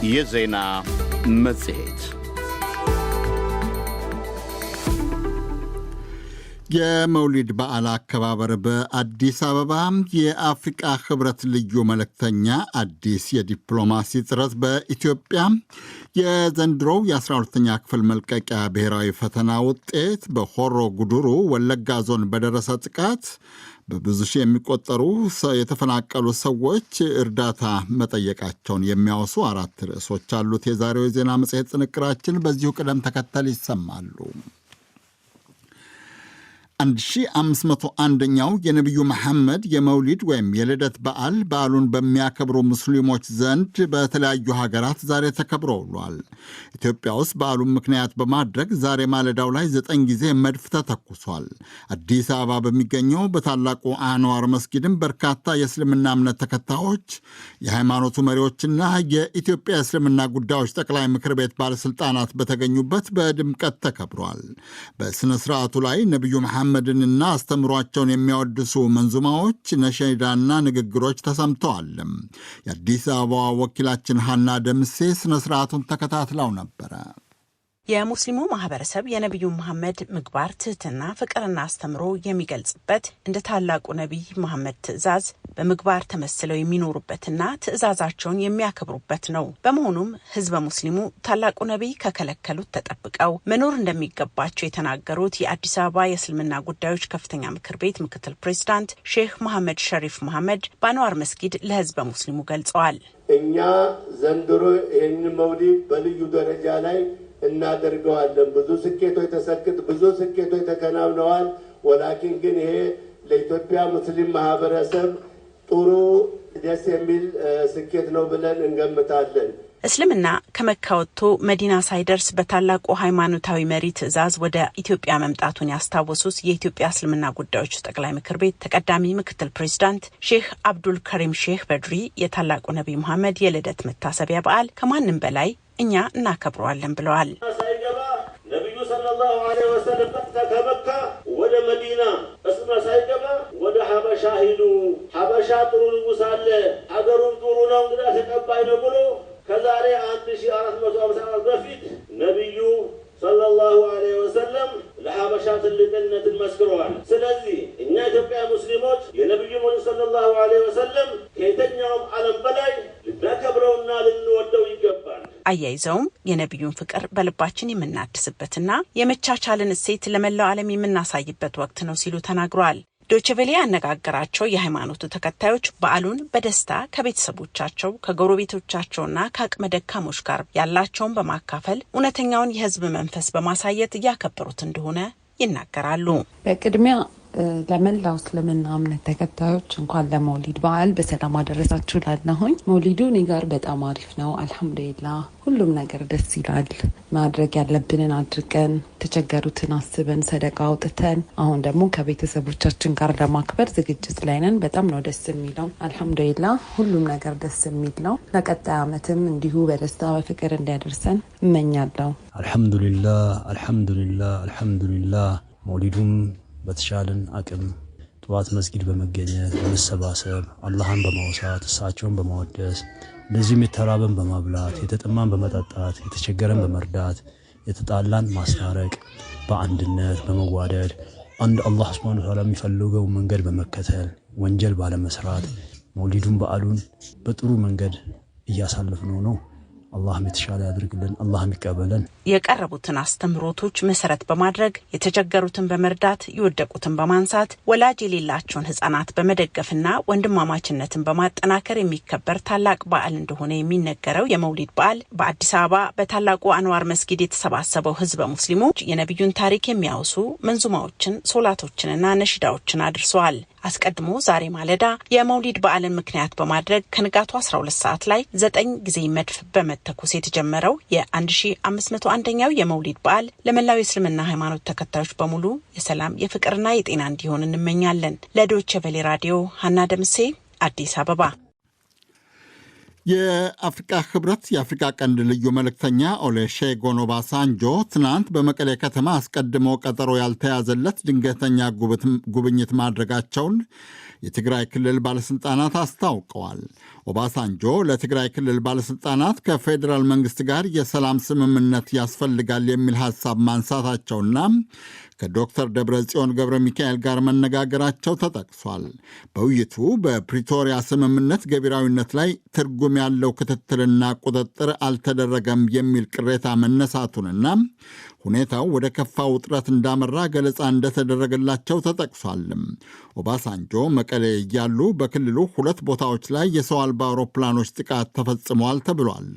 የዜና መጽሔት የመውሊድ በዓል አከባበር በአዲስ አበባ የአፍሪቃ ህብረት ልዩ መልእክተኛ አዲስ የዲፕሎማሲ ጥረት በኢትዮጵያ የዘንድሮው የ12ኛ ክፍል መልቀቂያ ብሔራዊ ፈተና ውጤት በሆሮ ጉዱሩ ወለጋ ዞን በደረሰ ጥቃት በብዙ ሺህ የሚቆጠሩ የተፈናቀሉ ሰዎች እርዳታ መጠየቃቸውን የሚያወሱ 4 ርዕሶች አሉት። የዛሬው የዜና መጽሔት ጥንቅራችን በዚሁ ቅደም ተከተል ይሰማሉ። 1501ኛው የነቢዩ መሐመድ የመውሊድ ወይም የልደት በዓሉን በሚያከብሩ ሙስሊሞች ዘንድ በተለያዩ ሀገራት ዛሬ ተከብሮ ውሏል። ኢትዮጵያ ውስጥ በዓሉን ምክንያት በማድረግ ዛሬ ማለዳው ላይ 9 ጊዜ መድፍ ተተኩሷል። አዲስ አበባ በሚገኘው በታላቁ አንዋር መስጊድም በርካታ የእስልምና እምነት ተከታዮች፣ የሃይማኖቱ መሪዎችና የኢትዮጵያ እስልምና ጉዳዮች ጠቅላይ ምክር ቤት ባለሥልጣናት በተገኙበት በድምቀት ተከብሯል። በሥነ ሥርዓቱ ላይ ነቢዩ መሐመድንና አስተምሯቸውን የሚያወድሱ መንዙማዎች፣ ነሸዳና ንግግሮች ተሰምተዋል። የአዲስ አበባ ወኪላችን ሀና ደምሴ ስነ ስርዓቱን ተከታትለው ነበረ። የሙስሊሙ ማህበረሰብ የነቢዩ መሐመድ ምግባር፣ ትህትና፣ ፍቅርና አስተምሮ የሚገልጽበት እንደ ታላቁ ነቢይ መሐመድ ትእዛዝ በምግባር ተመስለው የሚኖሩበትና ትእዛዛቸውን የሚያከብሩበት ነው። በመሆኑም ህዝበ ሙስሊሙ ታላቁ ነቢይ ከከለከሉት ተጠብቀው መኖር እንደሚገባቸው የተናገሩት የአዲስ አበባ የእስልምና ጉዳዮች ከፍተኛ ምክር ቤት ምክትል ፕሬዝዳንት ሼህ መሐመድ ሸሪፍ መሐመድ በአንዋር መስጊድ ለህዝበ ሙስሊሙ ገልጸዋል። እኛ ዘንድሮ ይህን መውሊድ በልዩ ደረጃ ላይ እናደርገዋለን። ብዙ ስኬቶች ተከናውነዋል። ወላኪን ግን ይሄ ለኢትዮጵያ ሙስሊም ማህበረሰብ ጥሩ ደስ የሚል ስኬት ነው ብለን እንገምታለን። እስልምና ከመካ ወጥቶ መዲና ሳይደርስ በታላቁ ሃይማኖታዊ መሪ ትእዛዝ ወደ ኢትዮጵያ መምጣቱን ያስታወሱት የኢትዮጵያ እስልምና ጉዳዮች ጠቅላይ ምክር ቤት ተቀዳሚ ምክትል ፕሬዝዳንት ሼህ አብዱል ከሪም ሼህ በድሪ የታላቁ ነቢይ መሐመድ የልደት መታሰቢያ በዓል ከማንም በላይ እኛ እናከብረዋለን ብለዋል። ሳይገባ ነቢዩ ሰለላሁ ዐለይሂ ወሰለም ከመካ ወደ መዲና እስማ ሳይገባ ወደ ሀበሻ ሂዱ፣ ሀበሻ ጥሩ ንጉሥ አለ፣ ሀገሩም ጥሩ ነው፣ እንግዳ ተቀባይ ነው ብሎ ከዛሬ 1450 ዓመት በፊት ነቢዩ ሰለላሁ ዐለይሂ ወሰለም ለሀበሻ ትልቅነትን መስክረዋል። ስለዚህ እኛ ኢትዮጵያ ሙስሊሞች የነቢዩ መሐመድ ሰለላሁ ዐለይሂ ወሰለም ከየትኛውም ዓለም በላይ ልናከብረውና ልንወደው ይገባል። አያይዘውም የነቢዩን ፍቅር በልባችን የምናድስበትና የመቻቻልን እሴት ለመላው ዓለም የምናሳይበት ወቅት ነው ሲሉ ተናግረዋል። ዶይቼ ቬለ ያነጋገራቸው የሃይማኖቱ ተከታዮች በዓሉን በደስታ ከቤተሰቦቻቸው ከጎረቤቶቻቸውና ከአቅመ ደካሞች ጋር ያላቸውን በማካፈል እውነተኛውን የህዝብ መንፈስ በማሳየት እያከበሩት እንደሆነ ይናገራሉ። በቅድሚያ ለመላው እስልምና እምነት ተከታዮች እንኳን ለመውሊድ በዓል በሰላም አደረሳችሁ ላለሁኝ። መውሊዱ እኔ ጋር በጣም አሪፍ ነው፣ አልሐምዱሊላህ። ሁሉም ነገር ደስ ይላል። ማድረግ ያለብንን አድርገን ተቸገሩትን አስበን ሰደቃ አውጥተን አሁን ደግሞ ከቤተሰቦቻችን ጋር ለማክበር ዝግጅት ላይ ነን። በጣም ነው ደስ የሚለው። አልሐምዱሊላህ ሁሉም ነገር ደስ የሚል ነው። ለቀጣይ ዓመትም እንዲሁ በደስታ በፍቅር እንዲያደርሰን እመኛለሁ። አልሐምዱሊላህ። መውሊዱም በተሻለን አቅም ጠዋት መስጊድ በመገኘት በመሰባሰብ አላህን በማውሳት እሳቸውን በማወደስ እንደዚሁም የተራበን በማብላት የተጠማን በመጠጣት የተቸገረን በመርዳት የተጣላን ማስታረቅ በአንድነት በመዋደድ አንድ አላህ ሱብሓነሁ ወተዓላ የሚፈልገው መንገድ በመከተል ወንጀል ባለመስራት መውሊዱን በዓሉን በጥሩ መንገድ እያሳለፍነው ነው። አላህ የተሻለ ያድርግልን፣ አላህ ይቀበለን። የቀረቡትን አስተምሮቶች መሰረት በማድረግ የተቸገሩትን በመርዳት የወደቁትን በማንሳት ወላጅ የሌላቸውን ህጻናት በመደገፍና ወንድማማችነትን በማጠናከር የሚከበር ታላቅ በዓል እንደሆነ የሚነገረው የመውሊድ በዓል በአዲስ አበባ በታላቁ አንዋር መስጊድ የተሰባሰበው ህዝበ ሙስሊሞች የነቢዩን ታሪክ የሚያወሱ መንዙማዎችን፣ ሶላቶችንና ነሽዳዎችን አድርሰዋል። አስቀድሞ ዛሬ ማለዳ የመውሊድ በዓልን ምክንያት በማድረግ ከንጋቱ 12 ሰዓት ላይ 9 ጊዜ መድፍ በመተኮስ የተጀመረው የ1501ኛው የመውሊድ በዓል ለመላው የእስልምና ሃይማኖት ተከታዮች በሙሉ የሰላም የፍቅርና የጤና እንዲሆን እንመኛለን። ለዶይቼ ቬለ ራዲዮ ሀና ደምሴ አዲስ አበባ። የአፍሪቃ ህብረት የአፍሪቃ ቀንድ ልዩ መልእክተኛ ኦሉሴጉን ኦባሳንጆ ትናንት በመቀሌ ከተማ አስቀድሞ ቀጠሮ ያልተያዘለት ድንገተኛ ጉብኝት ማድረጋቸውን የትግራይ ክልል ባለሥልጣናት አስታውቀዋል። ኦባሳንጆ ለትግራይ ክልል ባለሥልጣናት ከፌዴራል መንግሥት ጋር የሰላም ስምምነት ያስፈልጋል የሚል ሐሳብ ማንሳታቸውና ከዶክተር ደብረጽዮን ገብረ ሚካኤል ጋር መነጋገራቸው ተጠቅሷል። በውይይቱ በፕሪቶሪያ ስምምነት ገቢራዊነት ላይ ትርጉም ያለው ክትትልና ቁጥጥር አልተደረገም የሚል ቅሬታ መነሳቱንና ሁኔታው ወደ ከፋ ውጥረት እንዳመራ ገለጻ እንደተደረገላቸው ተጠቅሷል። ኦባሳንጆ መቀሌ እያሉ በክልሉ 2 ቦታዎች ላይ የሰው አልባ አውሮፕላኖች ጥቃት ተፈጽመዋል ተብሏል።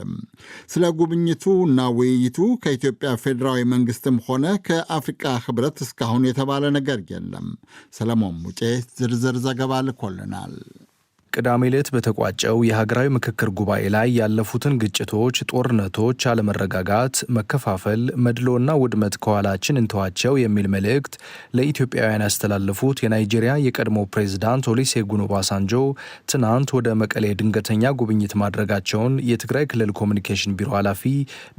ስለ ጉብኝቱ እና ውይይቱ ከኢትዮጵያ ፌዴራዊ መንግስትም ሆነ ከአፍሪቃ ህብረት እስካሁን የተባለ ነገር የለም። ሰለሞን ሙጬ ዝርዝር ዘገባ ልኮልናል። ቅዳሜ ዕለት በተቋጨው የሀገራዊ ምክክር ጉባኤ ላይ ያለፉትን ግጭቶች፣ ጦርነቶች፣ አለመረጋጋት፣ መከፋፈል፣ መድሎና ውድመት ከኋላችን እንተዋቸው የሚል መልእክት ለኢትዮጵያውያን ያስተላለፉት የናይጄሪያ የቀድሞ ፕሬዝዳንት ኦሉሴጉን ኦባሳንጆ ትናንት ወደ መቀሌ ድንገተኛ ጉብኝት ማድረጋቸውን የትግራይ ክልል ኮሚኒኬሽን ቢሮ ኃላፊ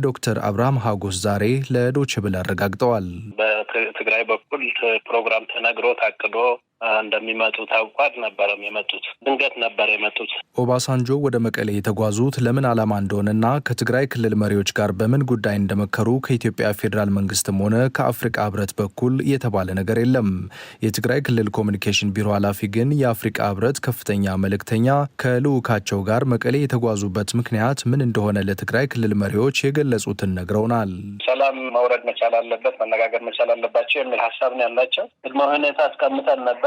ዶክተር አብርሃም ሀጎስ ዛሬ ለዶይቼ ቬለ አረጋግጠዋል። በትግራይ በኩል ፕሮግራም ተነግሮ ታቅዶ እንደሚመጡ ታውቋል። ነበረም የመጡት ድንገት ነበር የመጡት። ኦባሳንጆ ወደ መቀሌ የተጓዙት ለምን ዓላማ እንደሆነና ከትግራይ ክልል መሪዎች ጋር በምን ጉዳይ እንደመከሩ ከኢትዮጵያ ፌዴራል መንግስትም ሆነ ከአፍሪካ ህብረት በኩል የተባለ ነገር የለም። የትግራይ ክልል ኮሚኒኬሽን ቢሮ ኃላፊ ግን የአፍሪካ ህብረት ከፍተኛ መልእክተኛ ከልዑካቸው ጋር መቀሌ የተጓዙበት ምክንያት ምን እንደሆነ ለትግራይ ክልል መሪዎች የገለጹትን ነግረውናል። ሰላም መውረድ መቻል አለበት፣ መነጋገር መቻል አለባቸው የሚል ሀሳብ ነው ያላቸው። ቅድመ ሁኔታ አስቀምጠን ነበር።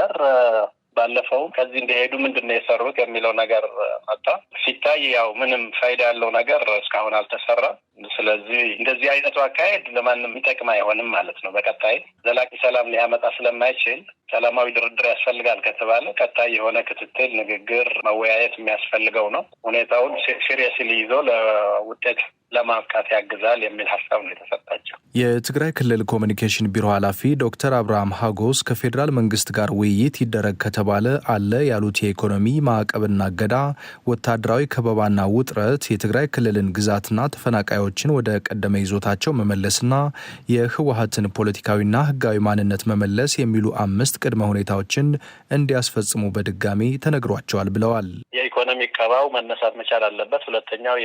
ባለፈው ከዚህ እንደሄዱ ምንድን ነው የሰሩት የሚለው ነገር መጣ። ሲታይ ያው ምንም ፋይዳ ያለው ነገር እስካሁን አልተሰራም። ስለዚህ እንደዚህ አይነቱ አካሄድ ለማንም የሚጠቅም አይሆንም ማለት ነው። በቀጣይ ዘላቂ ሰላም ሊያመጣ ስለማይችል ሰላማዊ ድርድር ያስፈልጋል ከተባለ ቀጣይ የሆነ ክትትል፣ ንግግር፣ መወያየት የሚያስፈልገው ነው። ሁኔታውን ሲሪየስሊ ይዞ ለውጤት ለማብቃት ያግዛል የሚል ሀሳብ ነው የተሰጣቸው። የትግራይ ክልል ኮሚኒኬሽን ቢሮ ኃላፊ ዶክተር አብርሃም ሀጎስ ከፌዴራል መንግስት ጋር ውይይት ይደረግ ከተባለ አለ ያሉት የኢኮኖሚ ማዕቀብና እገዳ፣ ወታደራዊ ከበባና ውጥረት፣ የትግራይ ክልልን ግዛትና ተፈናቃዮችን ወደ ቀደመ ይዞታቸው መመለስና የህወሀትን ፖለቲካዊና ህጋዊ ማንነት መመለስ የሚሉ 5 ቅድመ ሁኔታዎችን እንዲያስፈጽሙ በድጋሚ ተነግሯቸዋል ብለዋል። የኢኮኖሚ ከበባው መነሳት መቻል አለበት። ሁለተኛው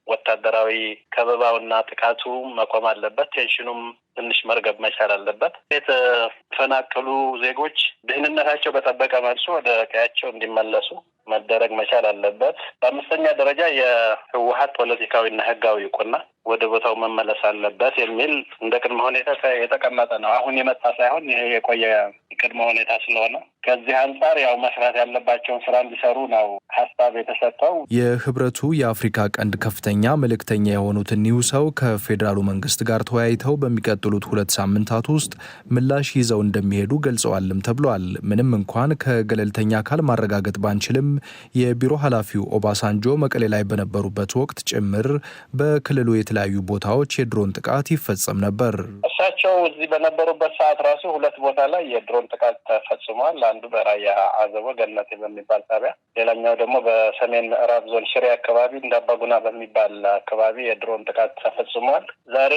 ወታደራዊ ከበባውና ጥቃቱ መቆም አለበት። ቴንሽኑም ትንሽ መርገብ መቻል አለበት። የተፈናቀሉ ዜጎች ደህንነታቸው በጠበቀ መልኩ ወደ ቀያቸው እንዲመለሱ መደረግ መቻል አለበት። በአምስተኛ ደረጃ የህወሀት ፖለቲካዊና ህጋዊ እውቅና ወደ ቦታው መመለስ አለበት የሚል እንደ ቅድመ ሁኔታ የተቀመጠ ነው። አሁን የመጣ ሳይሆን ይሄ የቆየ ቅድመ ሁኔታ ስለሆነ ከዚህ አንጻር ያው መስራት ያለባቸውን ስራ እንዲሰሩ ነው ሀሳብ የተሰጠው። የህብረቱ የአፍሪካ ቀንድ ከፍተኛ መልእክተኛ የሆኑት እኒሁ ሰው ከፌዴራሉ መንግስት ጋር ተወያይተው በሚቀጥሉት 2 ሳምንታት ውስጥ ምላሽ ይዘው እንደሚሄዱ ገልጸዋልም ተብሏል። ምንም እንኳን ከገለልተኛ አካል ማረጋገጥ ባንችልም የቢሮ ኃላፊው ኦባሳንጆ መቀሌ ላይ በነበሩበት ወቅት ጭምር በክልሉ የተለያዩ ቦታዎች የድሮን ጥቃት ይፈጸም ነበር። እሳቸው እዚህ በነበሩበት ሰዓት ራሱ 2 ቦታ ላይ የድሮን ጥቃት ተፈጽሟል። አንዱ በራያ አዘቦ ገነቴ በሚባል ጣቢያ፣ ሌላኛው ደግሞ በሰሜን ምዕራብ ዞን ሽሬ አካባቢ እንዳባጉና በሚባል አካባቢ የድሮን ጥቃት ተፈጽሟል። ዛሬ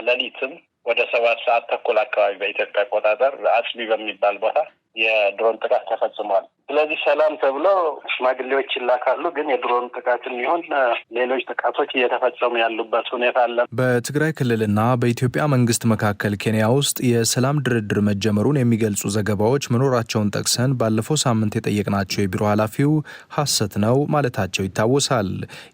ሌሊትም ወደ 7 ሰዓት ተኩል አካባቢ በኢትዮጵያ አቆጣጠር አጽቢ በሚባል ቦታ የድሮን ጥቃት ተፈጽሟል። ስለዚህ ሰላም ተብሎ ሽማግሌዎች ይላካሉ፣ ግን የድሮን ጥቃትም ይሁን ሌሎች ጥቃቶች እየተፈጸሙ ያሉበት ሁኔታ አለ። በትግራይ ክልልና በኢትዮጵያ መንግስት መካከል ኬንያ ውስጥ የሰላም ድርድር መጀመሩን የሚገልጹ ዘገባዎች መኖራቸውን ጠቅሰን ባለፈው ሳምንት የጠየቅናቸው የቢሮ ኃላፊው ሐሰት ነው ማለታቸው ይታወሳል።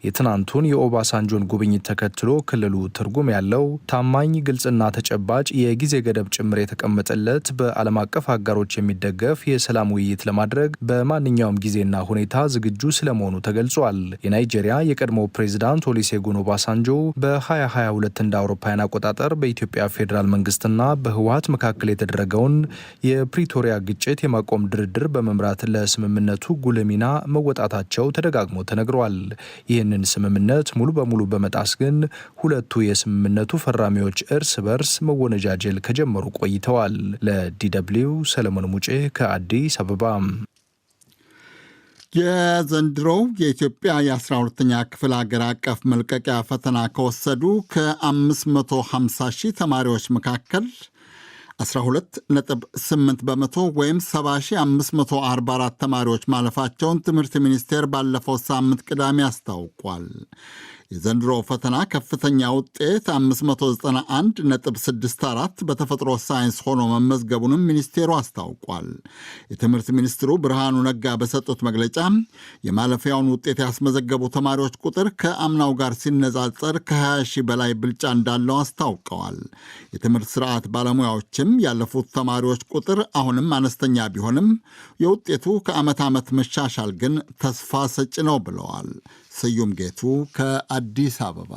የትናንቱን የኦባሳንጆን ጉብኝት ተከትሎ ክልሉ ትርጉም ያለው ታማኝ፣ ግልጽና ተጨባጭ የጊዜ ገደብ ጭምር የተቀመጠለት በዓለም አቀፍ አጋሮች የሚደገፍ የሰላም ውይይት ለማድረግ በማንኛውም ጊዜና ሁኔታ ዝግጁ ስለመሆኑ ተገልጿል። የናይጄሪያ የቀድሞ ፕሬዝዳንት ኦሉሴጉን ኦባሳንጆ በ2022 እንደ አውሮፓውያን አቆጣጠር በኢትዮጵያ ፌዴራል መንግስትና በህወሀት መካከል የተደረገውን የፕሪቶሪያ ግጭት የማቆም ድርድር በመምራት ለስምምነቱ ጉልህ ሚና መወጣታቸው ተደጋግሞ ተነግሯል። ይህንን ስምምነት ሙሉ በሙሉ በመጣስ ግን ሁለቱ የስምምነቱ ፈራሚዎች እርስ በርስ መወነጃጀል ከጀመሩ ቆይተዋል። ለዲ.ደብልዩ ሰለሞን ሙጬ ከአዲስ አበባ። የዘንድሮው የኢትዮጵያ የ12ኛ ክፍል አገር አቀፍ መልቀቂያ ፈተና ከወሰዱ ከ550 ሺህ ተማሪዎች መካከል 12.8 በመቶ ወይም 70,544 ተማሪዎች ማለፋቸውን ትምህርት ሚኒስቴር ባለፈው ሳምንት ቅዳሜ አስታውቋል። የዘንድሮ ፈተና ከፍተኛ ውጤት 591.64 በተፈጥሮ ሳይንስ ሆኖ መመዝገቡንም ሚኒስቴሩ አስታውቋል። የትምህርት ሚኒስትሩ ብርሃኑ ነጋ በሰጡት መግለጫ የማለፊያውን ውጤት ያስመዘገቡ ተማሪዎች ቁጥር ከአምናው ጋር ሲነጻጸር ከ20 ሺህ በላይ ብልጫ እንዳለው አስታውቀዋል። የትምህርት ስርዓት ባለሙያዎችም ያለፉት ተማሪዎች ቁጥር አሁንም አነስተኛ ቢሆንም የውጤቱ ከዓመት ዓመት መሻሻል ግን ተስፋ ሰጭ ነው ብለዋል። ስዩም ጌቱ ከአዲስ አበባ።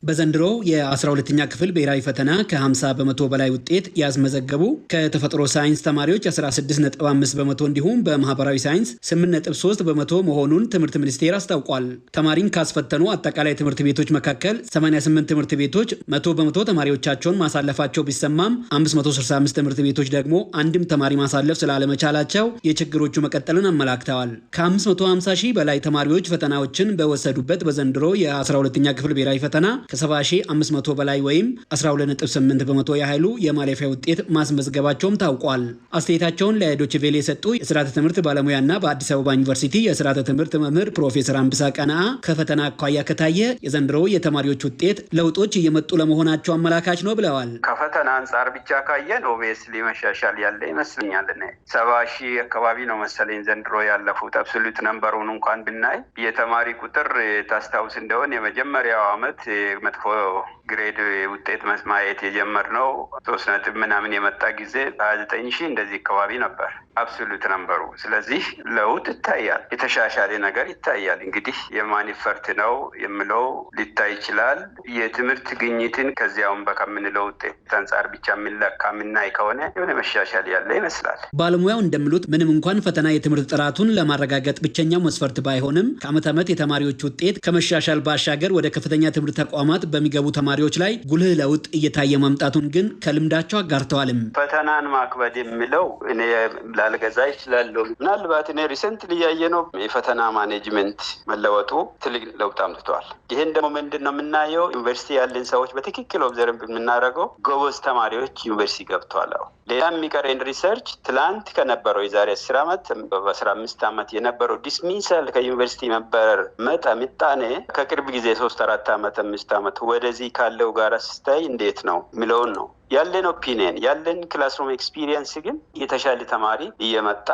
በዘንድሮ የ12ኛ ክፍል ብሔራዊ ፈተና ከ50 በመቶ በላይ ውጤት ያስመዘገቡ ከተፈጥሮ ሳይንስ ተማሪዎች 16.5 በመቶ እንዲሁም በማህበራዊ ሳይንስ 8.3 በመቶ መሆኑን ትምህርት ሚኒስቴር አስታውቋል። ተማሪን ካስፈተኑ አጠቃላይ ትምህርት ቤቶች መካከል 88 ትምህርት ቤቶች 100 በመቶ ተማሪዎቻቸውን ማሳለፋቸው ቢሰማም 565 ትምህርት ቤቶች ደግሞ አንድም ተማሪ ማሳለፍ ስላለመቻላቸው የችግሮቹ መቀጠልን አመላክተዋል። ከ550 ሺህ በላይ ተማሪዎች ፈተናዎችን በወሰዱበት በዘንድሮ የ12ኛ ክፍል ብሔራዊ ፈተና ከ70,500 በላይ ወይም 12.8 በመቶ ያህሉ የማለፊያ ውጤት ማስመዝገባቸውም ታውቋል። አስተያየታቸውን ለዶይቼ ቬለ የሰጡ የስርዓተ ትምህርት ባለሙያና በአዲስ አበባ ዩኒቨርሲቲ የስርዓተ ትምህርት መምህር ፕሮፌሰር አንብሳ ቀናአ ከፈተና አኳያ ከታየ የዘንድሮ የተማሪዎች ውጤት ለውጦች እየመጡ ለመሆናቸው አመላካች ነው ብለዋል። ከፈተና አንጻር ብቻ ካየን ኦብቪየስሊ መሻሻል ያለ ይመስለኛል። 70 ሺህ አካባቢ ነው መሰለኝ ዘንድሮ ያለፉት። አብሶሉት ነምበሩን እንኳን ብናይ የተማሪ ቁጥር ታስታውስ እንደሆነ የመጀመሪያው ዓመት መጥፎ ግሬድ ውጤት ማየት የጀመርነው 3 ምናምን የመጣ ጊዜ 29 ሺህ እንደዚህ አካባቢ ነበር አብሶሉት ነምበሩ። ስለዚህ ለውጥ ይታያል፣ የተሻሻለ ነገር ይታያል። እንግዲህ የማን ይፈርት ነው የሚለው ሊታይ ይችላል። የትምህርት ግኝትን ከዚያውም ከምንለው ውጤት አንጻር ብቻ የሚለካ የምናይ ከሆነ የሆነ መሻሻል ያለ ይመስላል። ባለሙያው እንደሚሉት ምንም እንኳን ፈተና የትምህርት ጥራቱን ለማረጋገጥ ብቸኛው መስፈርት ባይሆንም ከዓመት ዓመት የተማሪዎች ውጤት ከመሻሻል ባሻገር ወደ ከፍተኛ ትምህርት ተቋማት በሚገቡ ተማሪዎች ላይ ጉልህ ለውጥ እየታየ መምጣቱን ግን ከልምዳቸው አጋርተዋልም። ፈተናን ማክበድ የሚለው እኔ ላልገዛ ይችላለሁ። ምናልባት እኔ ሪሰንትሊ ያየነው የፈተና ማኔጅመንት መለወጡ ትልቅ ለውጥ አምጥቷል። ይህን ደግሞ ምንድን ነው የምናየው? ዩኒቨርሲቲ ያለን ሰዎች በትክክል ኦብዘርቭ የምናደርገው ጎበዝ ተማሪዎች ዩኒቨርሲቲ ገብተዋል። ሌላ የሚቀረን ሪሰርች ትላንት ከነበረው የዛሬ 10 ዓመት በ15 ዓመት የነበረው ዲስሚሳል ከዩኒቨርሲቲ መባረር ምጣኔ ከቅርብ ጊዜ 3-4 ዓመት 5 ዓመት ወደዚህ ካለው ጋር ስታይ እንዴት ነው የሚለውን ነው ያለን ኦፒኒየን። ያለን ክላስሩም ኤክስፒሪየንስ ግን የተሻለ ተማሪ እየመጣ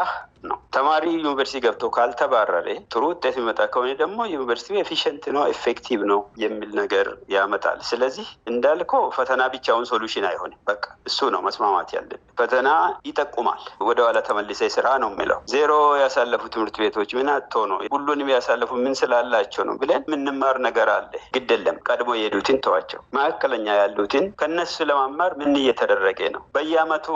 ነው። ተማሪ ዩኒቨርሲቲ ገብቶ ካልተባረረ ጥሩ ውጤት የሚመጣ ከሆነ ደግሞ ዩኒቨርሲቲው ኤፊሽንት ነው፣ ኤፌክቲቭ ነው የሚል ነገር ያመጣል። ስለዚህ እንዳልከው ፈተና ብቻውን ሶሉሽን አይሆንም። በቃ እሱ ነው መስማማት ያለን። ፈተና ይጠቁማል፣ ወደኋላ ተመልሰ ስራ ነው የሚለው። ዜሮ ያሳለፉ ትምህርት ቤቶች ምን አጥቶ ነው? ሁሉንም ያሳለፉ ምን ስላላቸው ነው ብለን የምንማር ነገር አለ። ግደለም ቀድሞ የሄዱትን ተዋቸው፣ መካከለኛ ያሉትን ከነሱ ለማማር ምን እየተደረገ ነው? በየአመቱ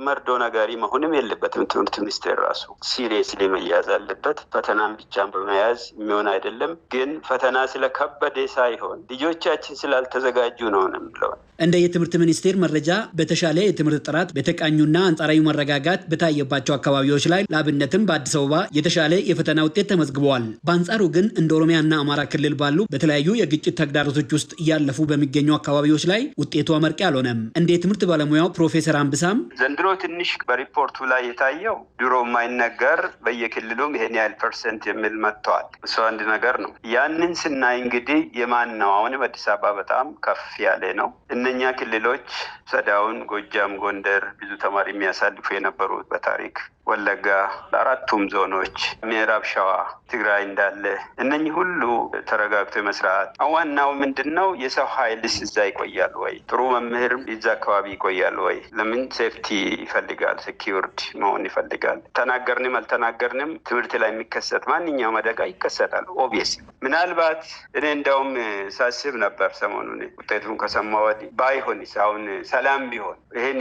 መርዶ ነጋሪ መሆንም የለበትም። ትምህርት ሚኒስቴር ራሱ ሲሪየስሊ መያዝ አለበት። ፈተናን ብቻን በመያዝ የሚሆን አይደለም። ግን ፈተና ስለከበደ ሳይሆን ልጆቻችን ስላልተዘጋጁ ነው የምለው። እንደ የትምህርት ሚኒስቴር መረጃ በተሻለ የትምህርት ጥራት በተቃኙና አንጻራዊ መረጋጋት በታየባቸው አካባቢዎች ላይ ለአብነትም በአዲስ አበባ የተሻለ የፈተና ውጤት ተመዝግበዋል። በአንጻሩ ግን እንደ ኦሮሚያና አማራ ክልል ባሉ በተለያዩ የግጭት ተግዳሮቶች ውስጥ እያለፉ በሚገኙ አካባቢዎች ላይ ውጤቱ አመርቂ አልሆነም። እንደ የትምህርት ባለሙያው ፕሮፌሰር አንብሳም ዘንድሮ ትንሽ በሪፖርቱ ላይ የታየው ድሮ የማይነገር በየክልሉም ይሄን ያህል % የሚል መጥተዋል። እሱ አንድ ነገር ነው። ያንን ስናይ እንግዲህ የማን ነው? አሁንም አዲስ አበባ በጣም ከፍ ያለ ነው። እነኛ ክልሎች ሰዳውን፣ ጎጃም፣ ጎንደር ብዙ ተማሪ የሚያሳልፉ የነበሩት በታሪክ ወለጋ፣ ለአራቱም ዞኖች፣ ምዕራብ ሸዋ፣ ትግራይ እንዳለ እነኚህ ሁሉ ተረጋግቶ መስራት። ዋናው ምንድነው? የሰው ኃይልስ እዛ ይቆያል ወይ? ጥሩ መምህር እዛ አካባቢ ይቆያል ወይ? ለምን ሴፍቲ ይፈልጋል፣ ሴኪዩርድ መሆን ይፈልጋል። ተናገርንም አልተናገርንም ትምህርት ላይ የሚከሰት ማንኛውም አደጋ ይከሰታል። ኦብቪየስ ምናልባት እኔ እንደውም ሳስብ ነበር ሰሞኑን ውጤቱን ከሰማሁ ወዲህ ባይሆንስ አሁን ሰላም ቢሆን ይሄን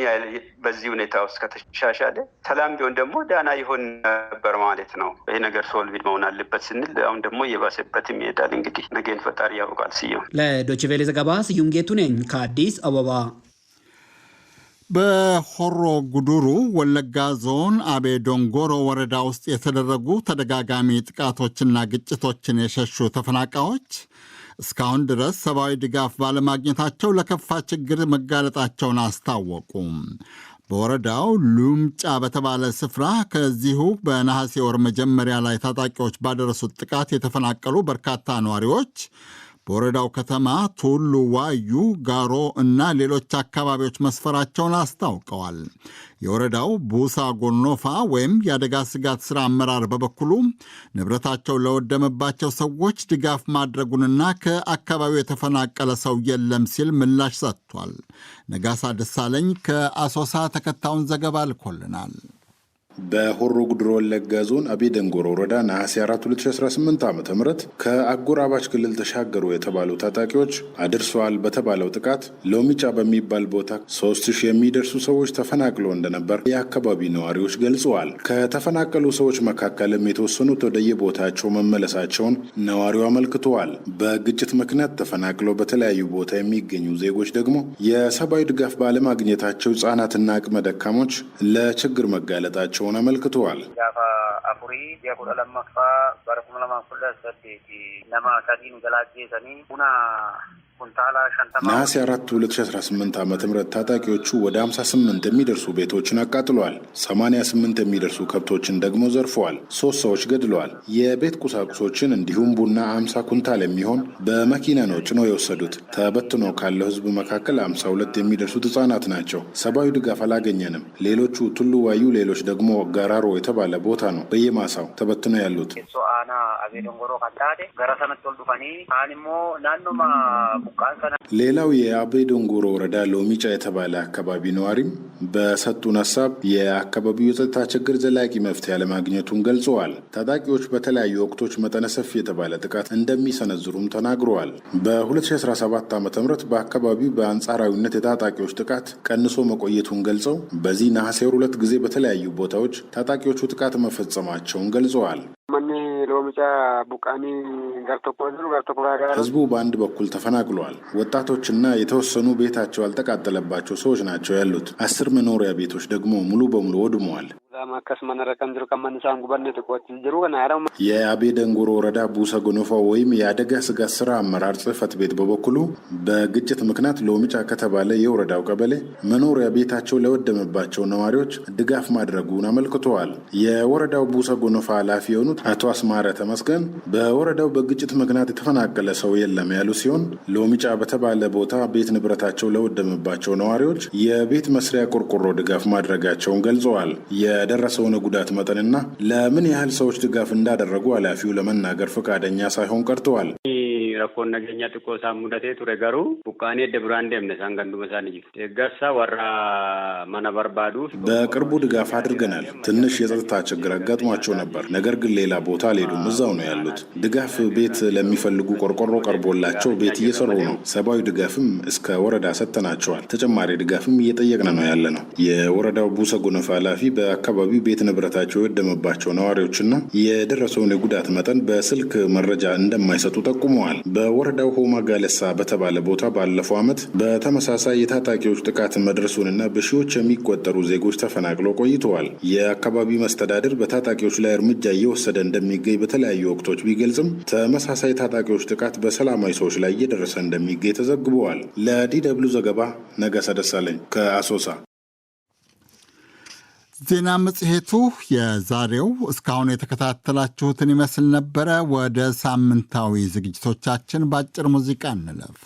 በዚህ ሁኔታ ውስጥ ከተሻሻለ ሰላም ቢሆን ደግሞ ዳና ይሆን ነበር ማለት ነው። ይሄ ነገር ሶልቪድ መሆን አለበት ስንል አሁን ደግሞ እየባሰበትም ይሄዳል። እንግዲህ ነገን ፈጣሪ ያውቃል። ስዩም ለዶይቼ ቬለ ዘገባ ስዩም ጌቱ ነኝ ከአዲስ አበባ። በሆሮ ጉዱሩ ወለጋ ዞን አቤ ዶንጎሮ ወረዳ ውስጥ የተደረጉ ተደጋጋሚ ጥቃቶችና ግጭቶችን የሸሹ ተፈናቃዮች እስካሁን ድረስ ሰብአዊ ድጋፍ ባለማግኘታቸው ለከፋ ችግር መጋለጣቸውን አስታወቁ። በወረዳው ሉምጫ በተባለ ስፍራ ከዚሁ በነሐሴ ወር መጀመሪያ ላይ ታጣቂዎች ባደረሱት ጥቃት የተፈናቀሉ በርካታ ነዋሪዎች በወረዳው ከተማ ቱሉ ዋዩ፣ ጋሮ እና ሌሎች አካባቢዎች መስፈራቸውን አስታውቀዋል። የወረዳው ቡሳ ጎኖፋ ወይም የአደጋ ስጋት ሥራ አመራር በበኩሉ ንብረታቸው ለወደመባቸው ሰዎች ድጋፍ ማድረጉንና ከአካባቢው የተፈናቀለ ሰው የለም ሲል ምላሽ ሰጥቷል። ነጋሳ ደሳለኝ ከአሶሳ ተከታዩን ዘገባ ልኮልናል። በሆሮ ጉድሮ ወለጋ ዞን አቤ ደንጎሮ ወረዳ ነሐሴ 4 2018 ዓ.ም ከአጎራባች ክልል ተሻገሩ የተባሉ ታጣቂዎች አድርሰዋል በተባለው ጥቃት ሎሚጫ በሚባል ቦታ 3000 የሚደርሱ ሰዎች ተፈናቅለው እንደነበር የአካባቢ ነዋሪዎች ገልጸዋል። ከተፈናቀሉ ሰዎች መካከልም የተወሰኑት ወደየቦታቸው መመለሳቸውን ነዋሪው አመልክተዋል። በግጭት ምክንያት ተፈናቅለው በተለያዩ ቦታ የሚገኙ ዜጎች ደግሞ የሰብአዊ ድጋፍ ባለማግኘታቸው ሕጻናትና አቅመ ደካሞች ለችግር መጋለጣቸው አመልክተዋል። ነሐሴ 4 2018 ዓ.ም ታጣቂዎቹ ወደ 58 የሚደርሱ ቤቶችን አቃጥለዋል። 88 የሚደርሱ ከብቶችን ደግሞ ዘርፈዋል። 3 ሰዎች ገድለዋል። የቤት ቁሳቁሶችን እንዲሁም ቡና 50 ኩንታል የሚሆን በመኪና ነው ጭኖ የወሰዱት። ተበትኖ ካለው ህዝብ መካከል 52 የሚደርሱት ህጻናት ናቸው። ሰብአዊ ድጋፍ አላገኘንም። ሌሎቹ ቱሉ ዋዩ፣ ሌሎች ደግሞ ጋራሮ የተባለ ቦታ ነው በየማሳው ተበትኖ ያሉት። ሌላው የአቤ ደንጎሮ ወረዳ ሎሚጫ የተባለ አካባቢ ነዋሪም በሰጡን ሀሳብ የአካባቢው የጸጥታ ችግር ዘላቂ መፍትሄ አለማግኘቱን ገልጸዋል። ታጣቂዎች በተለያዩ ወቅቶች መጠነ ሰፊ የተባለ ጥቃት እንደሚሰነዝሩም ተናግረዋል። በ2017 ዓ.ም በአካባቢው በአንጻራዊነት የታጣቂዎች ጥቃት ቀንሶ መቆየቱን ገልጸው በዚህ ነሐሴ 2 ጊዜ በተለያዩ ቦታዎች ታጣቂዎቹ ጥቃት መፈጸማቸውን ገልጸዋል። ህዝቡ በአንድ በኩል ተፈናቅሏል። ወጣቶችና የተወሰኑ ቤታቸው ያልተቃጠለባቸው ሰዎች ናቸው ያሉት። 10 መኖሪያ ቤቶች ደግሞ ሙሉ በሙሉ ወድመዋል። የአቤ ደንጎሮ ወረዳ ቡሳ ጎኖፋ ወይም የአደጋ ስጋት ስራ አመራር ጽህፈት ቤት በበኩሉ በግጭት ምክንያት ሎሚጫ ከተባለ የወረዳው ቀበሌ መኖሪያ ቤታቸው ለወደመባቸው ነዋሪዎች ድጋፍ ማድረጉን አመልክተዋል። የወረዳው ቡሳ ጎኖፋ ኃላፊ የሆኑት አቶ አስማረ ተመስገን በወረዳው በግጭት ምክንያት የተፈናቀለ ሰው የለም ያሉ ሲሆን ሎሚጫ በተባለ ቦታ ቤት ንብረታቸው ለወደመባቸው ነዋሪዎች የቤት መስሪያ ቆርቆሮ ድጋፍ ማድረጋቸውን ገልጸዋል። የደረሰውን ጉዳት መጠንና ለምን ያህል ሰዎች ድጋፍ እንዳደረጉ ኃላፊው ለመናገር ፈቃደኛ ሳይሆን ቀርተዋል። rakkoon nageenya xiqqoo isaan mudatee ture garuu buqqaanii edda biraan deemne isaan ganduma isaanii jiru. Deeggarsa warra mana barbaaduuf በቅርቡ ድጋፍ አድርገናል። ትንሽ የጸጥታ ችግር አጋጥሟቸው ነበር። ነገር ግን ሌላ ቦታ አልሄዱም፣ እዛው ነው ያሉት። ድጋፍ ቤት ለሚፈልጉ ቆርቆሮ ቀርቦላቸው ቤት እየሰሩ ነው። ሰብአዊ ድጋፍም እስከ ወረዳ ሰጥተናቸዋል። ተጨማሪ ድጋፍም እየጠየቅን ነው ያለ ነው። የወረዳው ቡሳ ጎኖፋ ኃላፊ በአካባቢው ቤት ንብረታቸው የወደመባቸው ነዋሪዎችና የደረሰውን የጉዳት መጠን በስልክ መረጃ እንደማይሰጡ ጠቁመዋል። በወረዳው ሆማ ጋለሳ በተባለ ቦታ ባለፈው ዓመት በተመሳሳይ የታጣቂዎች ጥቃት መድረሱንና በሺዎች የሚቆጠሩ ዜጎች ተፈናቅለው ቆይተዋል። የአካባቢው መስተዳድር በታጣቂዎች ላይ እርምጃ እየወሰደ እንደሚገኝ በተለያዩ ወቅቶች ቢገልጽም ተመሳሳይ ታጣቂዎች ጥቃት በሰላማዊ ሰዎች ላይ እየደረሰ እንደሚገኝ ተዘግበዋል። ለዲደብሊው ዘገባ ነጋሳ ደሳለኝ ከአሶሳ። ዜና መጽሔቱ የዛሬው እስካሁን የተከታተላችሁትን ይመስል ነበረ። ወደ ሳምንታዊ ዝግጅቶቻችን በአጭር ሙዚቃ እንለፍ።